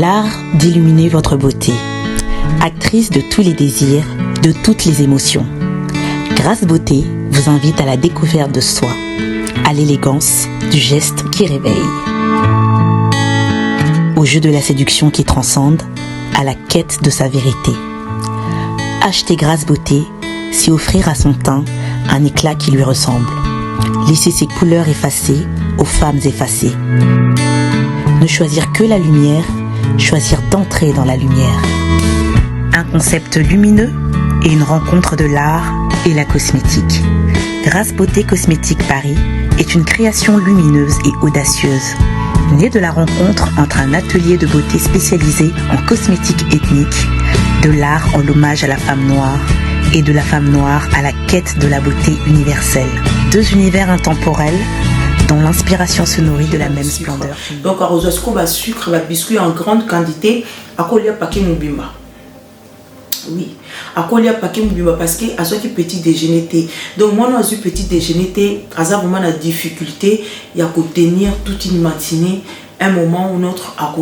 l'art d'illuminer votre beauté. Actrice de tous les désirs, de toutes les émotions. Grace Beauté vous invite à la découverte de soi, à l'élégance du geste qui réveille. Au jeu de la séduction qui transcende, à la quête de sa vérité. Acheter Grace Beauté, c'est offrir à son teint un éclat qui lui ressemble. Laisser ses couleurs effacées aux femmes effacées. Ne choisir que la lumière, choisir d'entrer dans la lumière. Un concept lumineux et une rencontre de l'art et la cosmétique. Grace Beauté Cosmétique Paris est une création lumineuse et audacieuse, née de la rencontre entre un atelier de beauté spécialisé en cosmétique ethnique, de l'art en l'hommage à la femme noire et de la femme noire à la quête de la beauté universelle. Deux univers intemporels dont l'inspiration se nourrit de la même splendeur. Donc, arrosasco, sucre, biscuit en grande quantité, à quoi il y a paquet moubimba. Oui, à quoi il y a paquet moubimba parce que à ce qui petit déjeuner. Donc, moi, dans ce petit déjeuner, à ça vraiment la difficulté, il y a qu'à tenir toute une matinée, un moment ou l'autre, à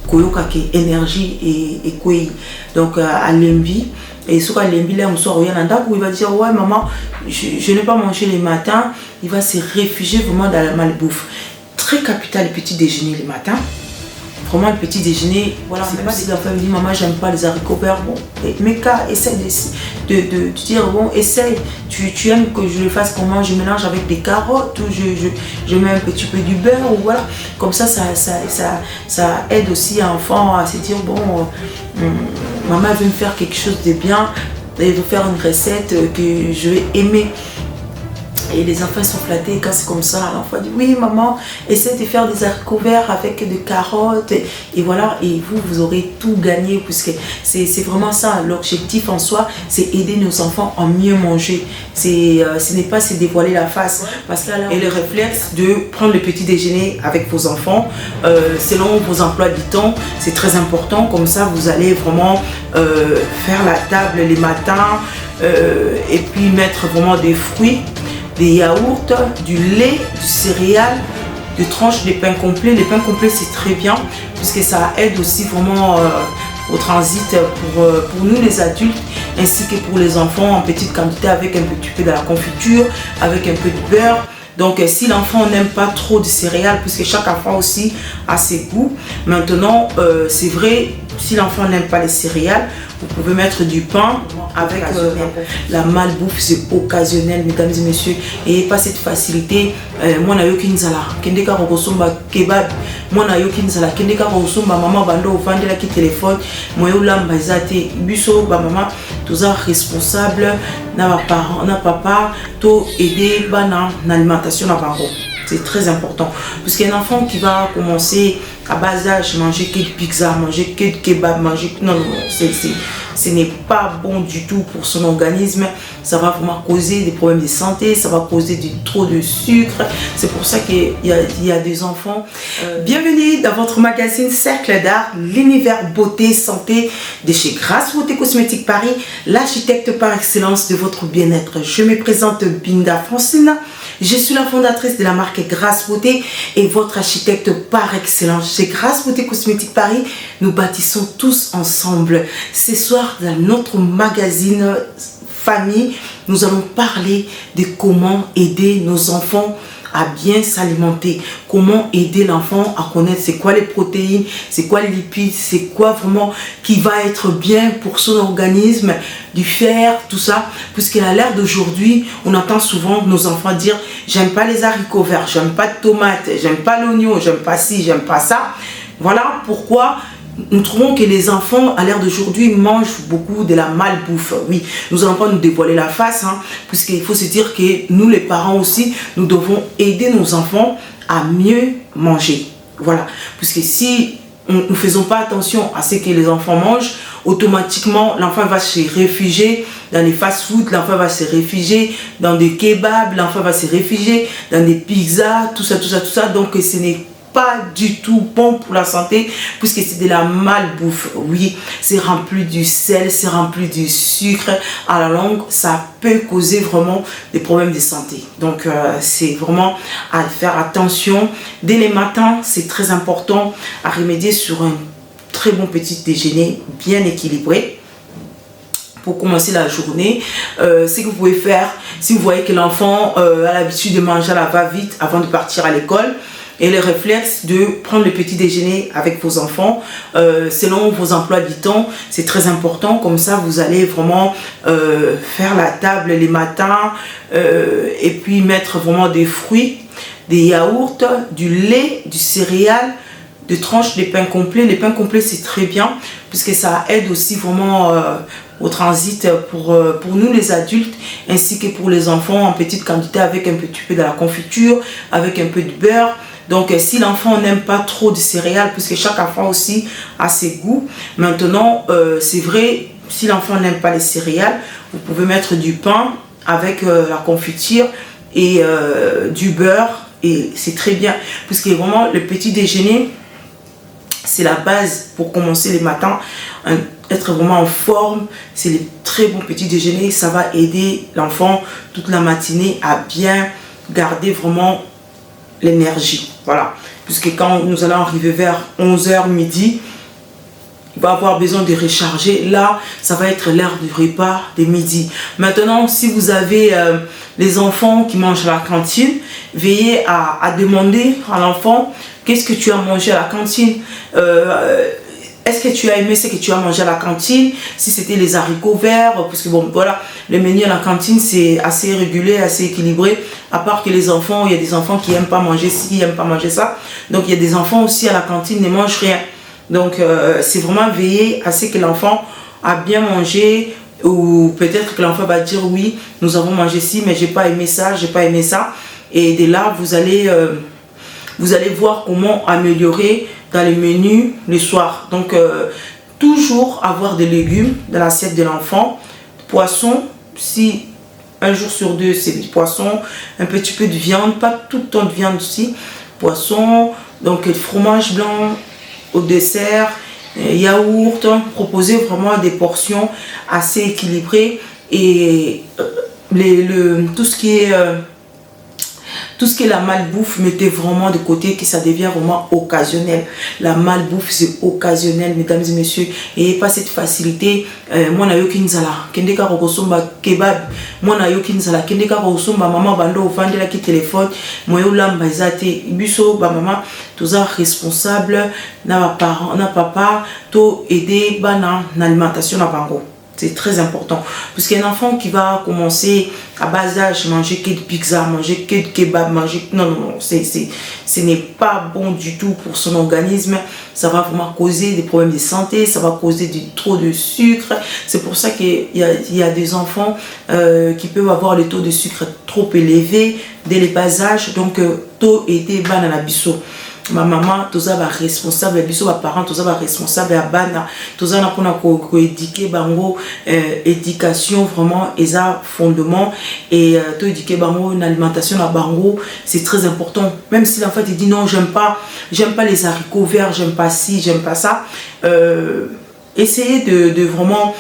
quoi énergie et quoi. Donc, à l'envie. Et sur l'envie, là, on sort, il va dire, ouais, maman, je n'ai pas mangé le matin. Il va se réfugier vraiment dans la malbouffe. Très capital le petit déjeuner le matin. Vraiment le petit déjeuner. Voilà, c'est pas si la femme dit, maman, j'aime pas les haricots verts. Bon, mais essaye de dire, bon, essaye. Tu aimes que je le fasse comment? Je mélange avec des carottes ou je mets un petit peu du beurre ou voilà. Comme ça aide aussi l'enfant à se dire, bon, maman veut me faire quelque chose de bien. Elle veut faire une recette que je vais aimer. Et les enfants sont flattés quand c'est comme ça. L'enfant dit oui maman, essaie de faire des haricots verts avec des carottes. Et voilà, et vous aurez tout gagné puisque c'est vraiment ça. L'objectif en soi, c'est aider nos enfants à mieux manger. Ce n'est pas se dévoiler la face. Parce que là, et le réflexe de prendre le petit déjeuner avec vos enfants, selon vos emplois du temps, c'est très important. Comme ça, vous allez vraiment faire la table les matins et puis mettre vraiment des fruits, des yaourts, du lait, du céréales, des tranches de pain complet. Les pains complets c'est très bien puisque ça aide aussi vraiment au transit pour nous les adultes ainsi que pour les enfants en petite quantité avec un petit peu de la confiture, avec un peu de beurre. Donc si l'enfant n'aime pas trop de céréales, puisque chaque enfant aussi a ses goûts. Maintenant, c'est vrai, si l'enfant n'aime pas les céréales, vous pouvez mettre du pain avec la malbouffe, c'est occasionnel, mesdames et messieurs. Et pas cette facilité. Moi, na yoki nzala, kendeka rokosomba kebab. Moi, na yoki nzala, kendeka rokosomba maman bando ofandela ki téléphone. Moi, yo lamba ezate, biso ba maman, tous responsable, na parents, na papa, to aider bana na alimentation na bango. C'est très important. Parce qu'un enfant qui va commencer à bas âge, manger que de pizza, manger que de kebab, manger... Non, ce n'est pas bon du tout pour son organisme. Ça va vraiment causer des problèmes de santé, ça va causer trop de sucre. C'est pour ça qu'il y a des enfants. Bienvenue dans votre magazine Cercle d'Art, l'univers beauté, santé de chez Grace Beauté Cosmétique Paris, l'architecte par excellence de votre bien-être. Je me présente Binda Francine. Je suis la fondatrice de la marque Grace Beauté et votre architecte par excellence. Chez Grace Beauté Cosmétique Paris, nous bâtissons tous ensemble. Ce soir, dans notre magazine Famille, nous allons parler de comment aider nos enfants à bien s'alimenter, comment aider l'enfant à connaître c'est quoi les protéines, c'est quoi les lipides, c'est quoi vraiment qui va être bien pour son organisme, du fer, tout ça, puisqu'à l'ère d'aujourd'hui, on entend souvent nos enfants dire j'aime pas les haricots verts, j'aime pas de tomates, j'aime pas l'oignon, j'aime pas ci, j'aime pas ça. Voilà pourquoi nous trouvons que les enfants, à l'ère d'aujourd'hui, mangent beaucoup de la malbouffe. Oui, nous n'allons pas nous dévoiler la face, hein, puisqu'il faut se dire que nous, les parents aussi, nous devons aider nos enfants à mieux manger. Voilà, puisque si nous ne faisons pas attention à ce que les enfants mangent, automatiquement, l'enfant va se réfugier dans les fast-food, l'enfant va se réfugier dans des kebabs, l'enfant va se réfugier dans des pizzas, tout ça. Donc, ce n'est pas du tout bon pour la santé puisque c'est de la malbouffe. Oui, c'est rempli du sel, c'est rempli du sucre. À la longue, ça peut causer vraiment des problèmes de santé. Donc, c'est vraiment à faire attention. Dès les matins, c'est très important à remédier sur un très bon petit déjeuner bien équilibré pour commencer la journée. Ce que vous pouvez faire, si vous voyez que l'enfant a l'habitude de manger à la va-vite avant de partir à l'école, et le réflexe de prendre le petit déjeuner avec vos enfants selon vos emplois du temps, c'est très important. Comme ça, vous allez vraiment faire la table les matins et puis mettre vraiment des fruits, des yaourts, du lait, du céréal, de tranches de pain complet. Les pains complets, c'est très bien puisque ça aide aussi vraiment au transit pour nous les adultes ainsi que pour les enfants en petite quantité avec un petit peu de la confiture, avec un peu de beurre. Donc, si l'enfant n'aime pas trop de céréales, puisque chaque enfant aussi a ses goûts. Maintenant, c'est vrai, si l'enfant n'aime pas les céréales, vous pouvez mettre du pain avec la confiture et du beurre. Et c'est très bien, puisque vraiment, le petit déjeuner, c'est la base pour commencer les matins. Être vraiment en forme, c'est le très bon petit déjeuner. Ça va aider l'enfant toute la matinée à bien garder vraiment l'énergie. Voilà, puisque quand nous allons arriver vers 11h midi, il va avoir besoin de recharger. Là, ça va être l'heure du repas de midi. Maintenant, si vous avez les enfants qui mangent à la cantine, veillez à demander à l'enfant qu'est-ce que tu as mangé à la cantine. Est-ce que tu as aimé ce que tu as mangé à la cantine? Si c'était les haricots verts, parce que bon, voilà, le menu à la cantine, c'est assez régulé, assez équilibré. À part que les enfants, il y a des enfants qui n'aiment pas manger ci, qui n'aiment pas manger ça. Donc, il y a des enfants aussi à la cantine qui ne mangent rien. Donc, c'est vraiment veiller à ce que l'enfant a bien mangé. Ou peut-être que l'enfant va dire oui, nous avons mangé ci, mais j'ai pas aimé ça, j'ai pas aimé ça. Et de là, vous allez voir comment améliorer dans les menus le soir. Donc, toujours avoir des légumes dans l'assiette de l'enfant. Poisson, si un jour sur deux, c'est du poisson. Un petit peu de viande, pas tout le temps de viande aussi. Poisson, donc le fromage blanc au dessert, yaourt. Proposer vraiment des portions assez équilibrées. Et tout ce qui est la malbouffe, mettez vraiment de côté, que ça devient vraiment occasionnel. La malbouffe, c'est occasionnel, mesdames et messieurs. Et pas cette facilité. Moi, na yoki nzala. Kendeka rokosomba kebab. Moi, na yoki nzala. Kendeka rokosomba maman bando ofandela ki téléphone. Moi, yo lamba ezate. Ibiso, ba maman, toza responsable. Na ba parents, na papa, to aider ba na alimentation na bango. C'est très important. Puisqu'un enfant qui va commencer à bas âge, manger que de pizza, manger que de kebab, manger... Non, ce n'est pas bon du tout pour son organisme. Ça va vraiment causer des problèmes de santé, ça va causer trop de sucre. C'est pour ça qu'il y a des enfants qui peuvent avoir le taux de sucre trop élevé dès les bas âges. Donc, taux était ban à la bisso. Ma maman, toza ba responsable, biso ba parents, toza ba responsable à bana, toza na pona ko éduquer bango, éducation vraiment eza fondement et to éduquer bango une alimentation à bango, c'est très important. Même si l'enfant te dit non, j'aime pas les haricots verts, j'aime pas ci, j'aime pas ça. Essayez de vraiment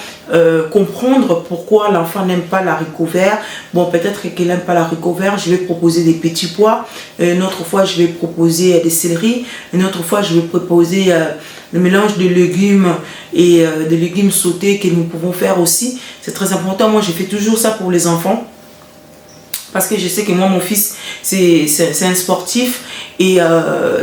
comprendre pourquoi l'enfant n'aime pas l'haricot vert. Bon, peut-être qu'il n'aime pas l'haricot vert, je vais proposer des petits pois. Une autre fois, je vais proposer des céleris. Une autre fois, je vais proposer le mélange de légumes et de légumes sautés que nous pouvons faire aussi. C'est très important. Moi, je fais toujours ça pour les enfants. Parce que je sais que moi, mon fils, c'est un sportif. Et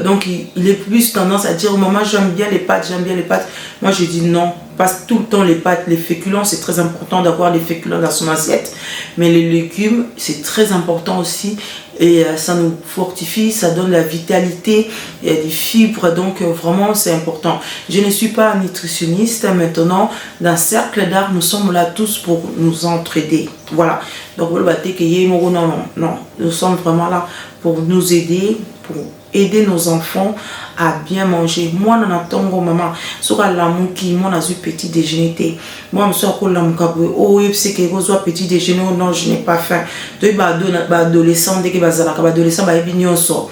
donc, il est plus tendance à dire, maman, j'aime bien les pâtes, j'aime bien les pâtes. Moi, je dis non, passe tout le temps les pâtes, les féculents. C'est très important d'avoir les féculents dans son assiette. Mais les légumes, c'est très important aussi. Et ça nous fortifie, ça donne la vitalité, il y a des fibres. Donc, vraiment, c'est important. Je ne suis pas nutritionniste. Maintenant, dans le cercle d'art, nous sommes là tous pour nous entraider. Voilà. Donc, non, nous sommes vraiment là pour nous aider, pour aider nos enfants à bien manger. Moi, non, attends, maman, sur la mouki, moi, j'ai petit déjeuner. Moi, je suis à la mouki. Oh, c'est que vous avez petit déjeuner. Non, je n'ai pas faim. Tu es adolescent, dès que vous êtes adolescent, vous avez bien sort.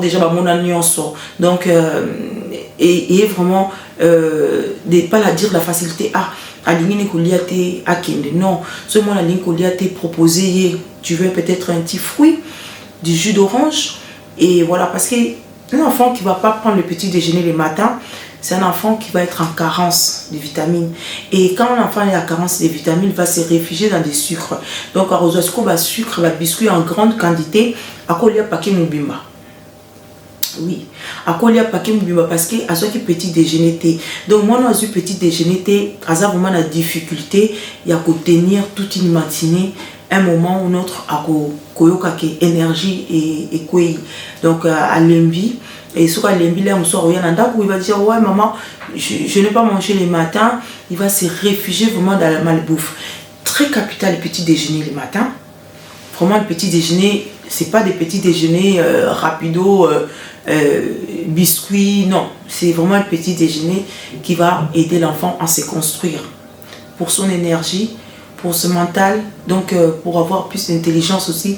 Déjà, vous avez sort. Donc, et vraiment, de pas la dire la facilité. Ah, aligné koliate akende. Non, seulement la ligne koliate proposée. Tu veux peut-être un petit fruit, du jus d'orange. Et voilà, parce que un enfant qui ne va pas prendre le petit déjeuner le matin, c'est un enfant qui va être en carence de vitamines. Et quand l'enfant est en carence de vitamines, il va se réfugier dans des sucres. Donc, à Rosasko, bah, sucre, bah, biscuit en grande quantité, à quoi il y a paquet Mubimba. Oui, à quoi il y a paquet Mubimba parce que à ce qui petit déjeuner. Donc, moi, dans ce petit déjeuner, à ça, vraiment, la difficulté, il y a qu'à tenir toute une matinée, un moment ou l'autre, à quoi énergie et quoi. Donc, à l'envie. Et ce qu'il il va dire ouais maman je n'ai pas mangé les matins, il va se réfugier vraiment dans la malbouffe. Très capital le petit déjeuner le matin. Vraiment le petit déjeuner, c'est pas des petits déjeuners rapido, biscuits, non, c'est vraiment le petit déjeuner qui va aider l'enfant à se construire pour son énergie, pour ce mental, donc pour avoir plus d'intelligence aussi.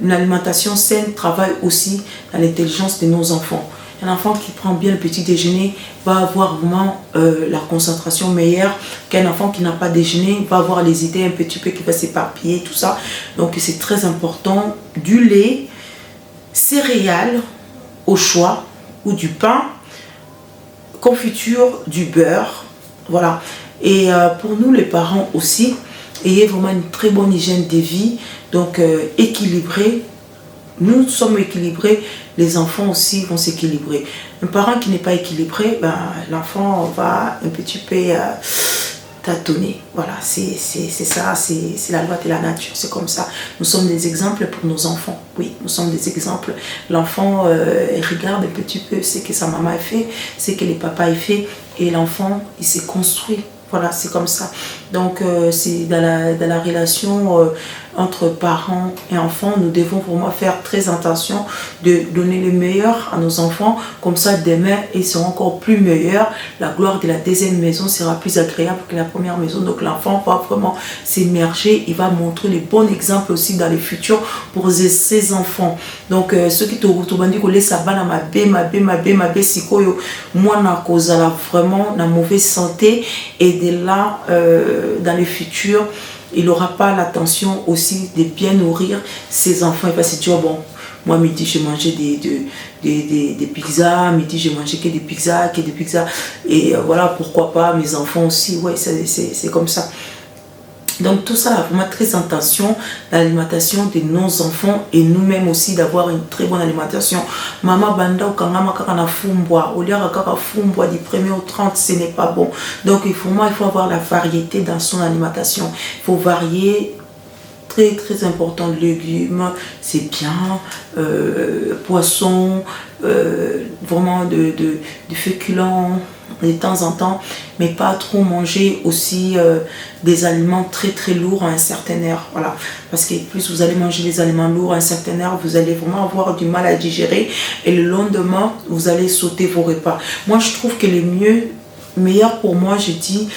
L'alimentation saine travaille aussi dans l'intelligence de nos enfants. Un enfant qui prend bien le petit déjeuner va avoir vraiment la concentration meilleure qu'un enfant qui n'a pas déjeuné, va avoir les idées un petit peu qui va s'éparpiller, tout ça. Donc c'est très important, du lait, céréales au choix ou du pain, confiture, du beurre, voilà. Et pour nous les parents aussi, ayez vraiment une très bonne hygiène de vie, donc équilibrée. Nous sommes équilibrés, les enfants aussi vont s'équilibrer. Un parent qui n'est pas équilibré, ben, l'enfant va un petit peu tâtonner. Voilà, c'est ça, c'est la loi de la nature, c'est comme ça. Nous sommes des exemples pour nos enfants, oui, nous sommes des exemples. L'enfant regarde un petit peu ce que sa maman a fait, ce que les papas ont fait, et l'enfant, il s'est construit. Voilà, c'est comme ça. Donc, c'est dans la relation entre parents et enfants, nous devons vraiment faire très attention de donner le meilleur à nos enfants. Comme ça, demain, ils seront encore plus meilleurs. La gloire de la deuxième maison sera plus agréable que la première maison. Donc, l'enfant va vraiment s'immerger. Il va montrer les bons exemples aussi dans le futur pour ses enfants. Donc, ceux qui te dit que ça va ma sikoyo, moi, na cause vraiment la mauvaise santé, et de là, dans le futur, il n'aura pas l'attention aussi de bien nourrir ses enfants. Il va se dire, bon, moi, midi, j'ai mangé des pizzas, midi, j'ai mangé que des pizzas, et voilà, pourquoi pas, mes enfants aussi, ouais, c'est comme ça. Donc tout ça a vraiment très attention à l'alimentation de nos enfants et nous-mêmes aussi d'avoir une très bonne alimentation. Maman banda ou kangama kakana fumbwa, au lieu kaka fumbwa du 1er au 30, ce n'est pas bon. Donc il faut avoir la variété dans son alimentation. Il faut varier. Très très important, légumes, c'est bien, poissons, vraiment de féculents de temps en temps, mais pas trop manger aussi des aliments très très lourds à un certain heure, voilà, parce que plus vous allez manger des aliments lourds à un certain heure, vous allez vraiment avoir du mal à digérer et le lendemain vous allez sauter vos repas. Moi je trouve que le meilleur pour moi, je dis,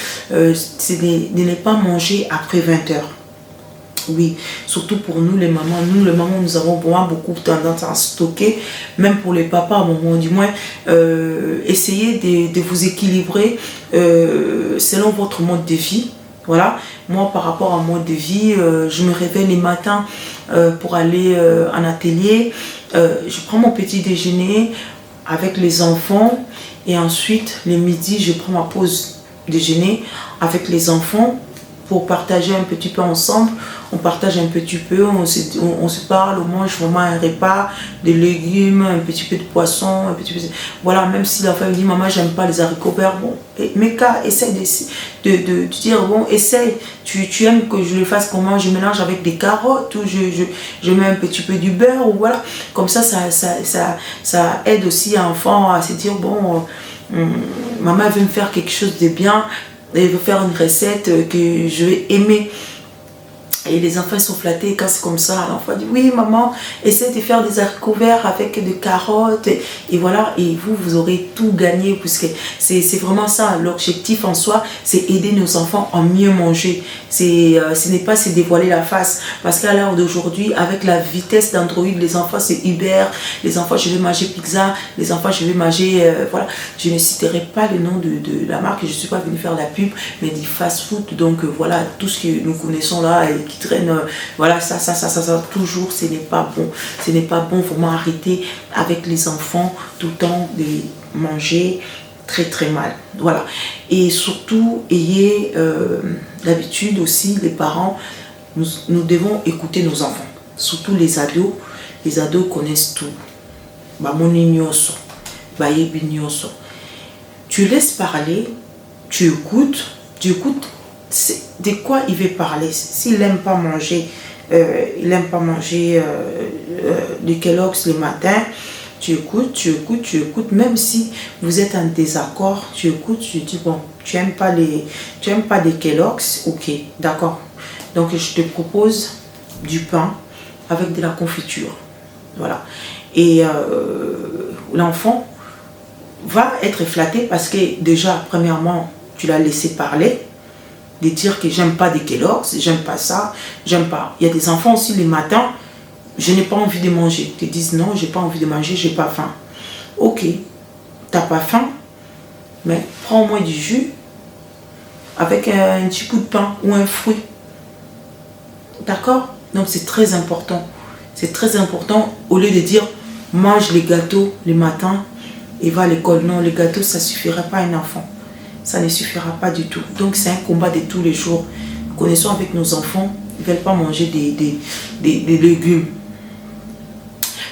c'est de ne pas manger après 20 heures. Oui, surtout pour nous les mamans. Nous les mamans, nous avons vraiment beaucoup tendance à stocker. Même pour les papas, à un moment du moins, essayez de vous équilibrer selon votre mode de vie. Voilà, moi par rapport à mon mode de vie, je me réveille les matins pour aller en atelier. Je prends mon petit déjeuner avec les enfants et ensuite, les midis, je prends ma pause déjeuner avec les enfants pour partager un petit peu ensemble. On partage un petit peu, on se parle, on mange vraiment un repas, des légumes, un petit peu de poisson, un petit peu de... Voilà, même si la femme dit, maman, j'aime pas les haricots verts, bon, mais essaye de dire, bon, essaye, tu aimes que je le fasse comment, je mélange avec des carottes, ou je mets un petit peu du beurre, ou voilà, comme ça aide aussi à l'enfant à se dire, bon, maman veut me faire quelque chose de bien, elle veut faire une recette que je vais aimer. Et les enfants sont flattés quand c'est comme ça. L'enfant dit, oui maman, essaie de faire des haricots verts avec des carottes. Et voilà, et vous aurez tout gagné, puisque c'est vraiment ça. L'objectif en soi, c'est aider nos enfants à mieux manger. Ce n'est pas se dévoiler la face. Parce qu'à l'heure d'aujourd'hui, avec la vitesse d'Android, les enfants c'est Uber, les enfants je vais manger pizza, les enfants je vais manger, voilà. Je ne citerai pas le nom de la marque, je ne suis pas venue faire la pub, mais du fast food. Donc voilà, tout ce que nous connaissons là et qui traîne, voilà, ça, toujours, ce n'est pas bon. Ce n'est pas bon, vraiment arrêter avec les enfants tout le temps de manger très très mal. Voilà. Et surtout, ayez l'habitude aussi, les parents, nous devons écouter nos enfants. Surtout les ados. Les ados connaissent tout. Tu laisses parler, tu écoutes de quoi il veut parler. S'il n'aime pas manger, du Kellogg's le matin, tu écoutes, même si vous êtes en désaccord, tu écoutes, tu dis bon, tu aimes pas des Kellogg's, ok, d'accord. Donc je te propose du pain avec de la confiture, voilà. Et l'enfant va être flatté parce que déjà, premièrement, tu l'as laissé parler, de dire que j'aime pas des Kellogg's, j'aime pas ça, j'aime pas. Il y a des enfants aussi les matins, je n'ai pas envie de manger. Ils te disent non, j'ai pas envie de manger, j'ai pas faim. Ok, t'as pas faim, mais prends-moi du jus avec un petit bout de pain ou un fruit. D'accord? Donc c'est très important. C'est très important au lieu de dire mange les gâteaux le matin et va à l'école. Non, les gâteaux, ça ne suffira pas à un enfant. Ça ne suffira pas du tout. Donc c'est un combat de tous les jours. Nous connaissons avec nos enfants, ils ne veulent pas manger des légumes.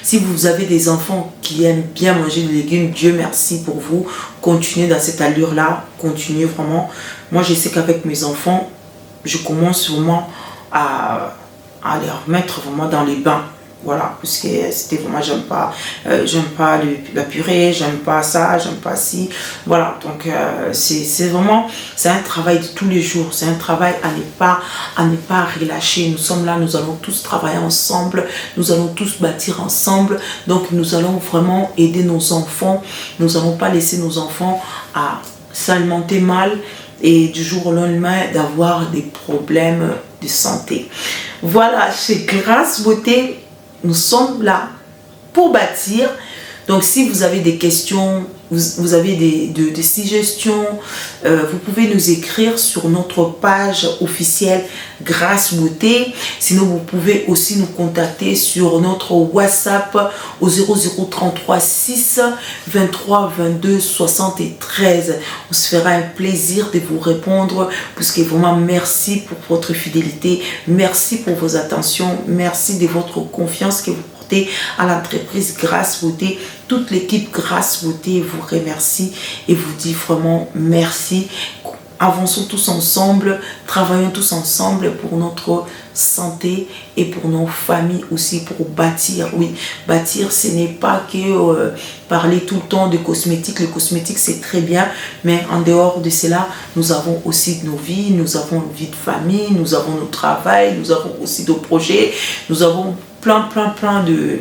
Si vous avez des enfants qui aiment bien manger des légumes, Dieu merci pour vous. Continuez dans cette allure-là. Continuez vraiment. Moi, je sais qu'avec mes enfants, je commence vraiment à les remettre vraiment dans les bains. Voilà, parce que c'était vraiment, j'aime pas la purée, j'aime pas ça, j'aime pas ci. Voilà, donc c'est vraiment, c'est un travail de tous les jours, c'est un travail à ne pas relâcher. Nous sommes là, nous allons tous travailler ensemble, nous allons tous bâtir ensemble. Donc nous allons vraiment aider nos enfants. Nous n'allons pas laisser nos enfants à s'alimenter mal et du jour au lendemain d'avoir des problèmes de santé. Voilà, chez Grâce Beauté, nous sommes là pour bâtir. Donc si vous avez des questions, vous avez des suggestions, vous pouvez nous écrire sur notre page officielle Grâce Beauté. Sinon vous pouvez aussi nous contacter sur notre WhatsApp au 0033 6 23 22 73. On se fera un plaisir de vous répondre, parce que vraiment merci pour votre fidélité, merci pour vos attentions, merci de votre confiance que vous à l'entreprise Grâce Beauté. Toute l'équipe Grâce Beauté vous remercie et vous dit vraiment merci. Avançons tous ensemble, travaillons tous ensemble pour notre santé et pour nos familles aussi, pour bâtir. Oui, bâtir, ce n'est pas que parler tout le temps de cosmétiques. Le cosmétique, c'est très bien, mais en dehors de cela, nous avons aussi nos vies, nous avons une vie de famille, nous avons notre travail, nous avons aussi nos projets, nous avons plein de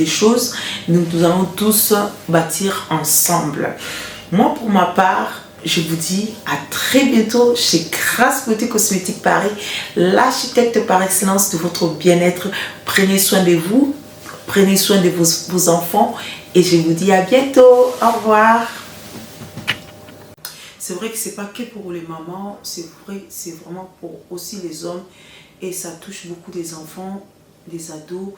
choses. Nous allons tous bâtir ensemble. Moi, pour ma part, je vous dis à très bientôt chez Grâce Beauté Cosmétique Paris, l'architecte par excellence de votre bien-être. Prenez soin de vous, prenez soin de vos enfants et je vous dis à bientôt. Au revoir. C'est vrai que c'est pas que pour les mamans, c'est vraiment pour aussi les hommes et ça touche beaucoup des enfants, des ados.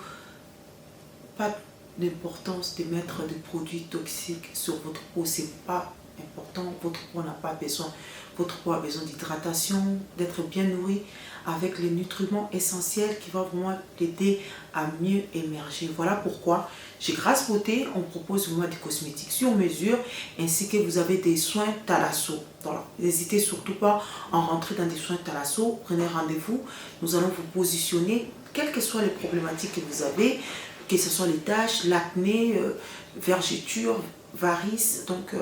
Pas d'importance de mettre des produits toxiques sur votre peau, c'est pas important. Votre peau n'a pas besoin, votre peau a besoin d'hydratation, d'être bien nourrie avec les nutriments essentiels qui vont vraiment l'aider à mieux émerger. Voilà pourquoi chez Grâce Beauté, on propose vraiment des cosmétiques sur mesure ainsi que vous avez des soins Thalasso. Voilà. N'hésitez surtout pas à rentrer dans des soins Thalasso, prenez rendez-vous, nous allons vous positionner, quelles que soient les problématiques que vous avez, que ce soit les taches, l'acné, vergetures, varices. Donc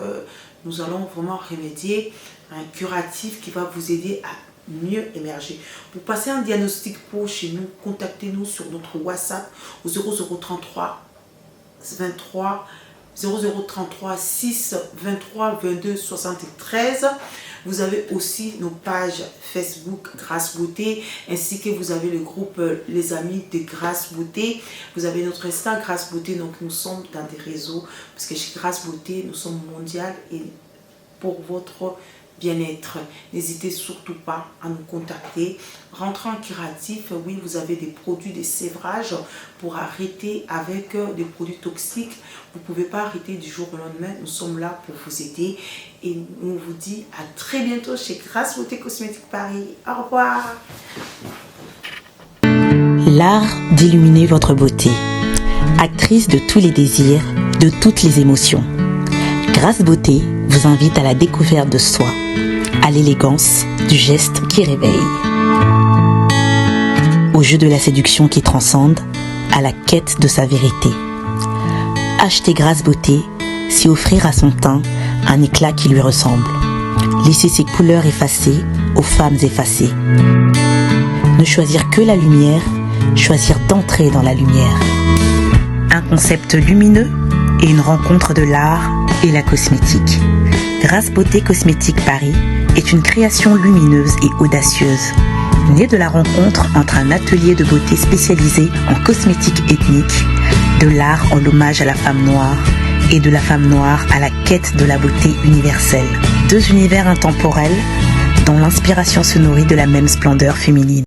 nous allons vraiment remédier à un curatif qui va vous aider à mieux émerger. Pour passer un diagnostic peau chez nous, contactez-nous sur notre WhatsApp au 0033 6 23 22 73. Vous avez aussi nos pages Facebook Grâce Beauté, ainsi que vous avez le groupe Les Amis de Grâce Beauté. Vous avez notre Insta Grâce Beauté, donc nous sommes dans des réseaux, parce que chez Grâce Beauté, nous sommes mondial et pour votre bien-être. N'hésitez surtout pas à nous contacter. Rentrez en curatif, oui, vous avez des produits de sévrage pour arrêter avec des produits toxiques. Vous ne pouvez pas arrêter du jour au lendemain. Nous sommes là pour vous aider et on vous dit à très bientôt chez Grace Beauté Cosmétique Paris. Au revoir. L'art d'illuminer votre beauté. Actrice de tous les désirs, de toutes les émotions. Grace Beauté vous invite à la découverte de soi, à l'élégance du geste qui réveille. Au jeu de la séduction qui transcende, à la quête de sa vérité. Acheter Grace Beauté, c'est offrir à son teint un éclat qui lui ressemble. Laisser ses couleurs effacées aux femmes effacées. Ne choisir que la lumière, choisir d'entrer dans la lumière. Un concept lumineux et une rencontre de l'art et la cosmétique. Grace Beauté Cosmétique Paris est une création lumineuse et audacieuse, née de la rencontre entre un atelier de beauté spécialisé en cosmétique ethnique, de l'art en l'hommage à la femme noire et de la femme noire à la quête de la beauté universelle. Deux univers intemporels dont l'inspiration se nourrit de la même splendeur féminine.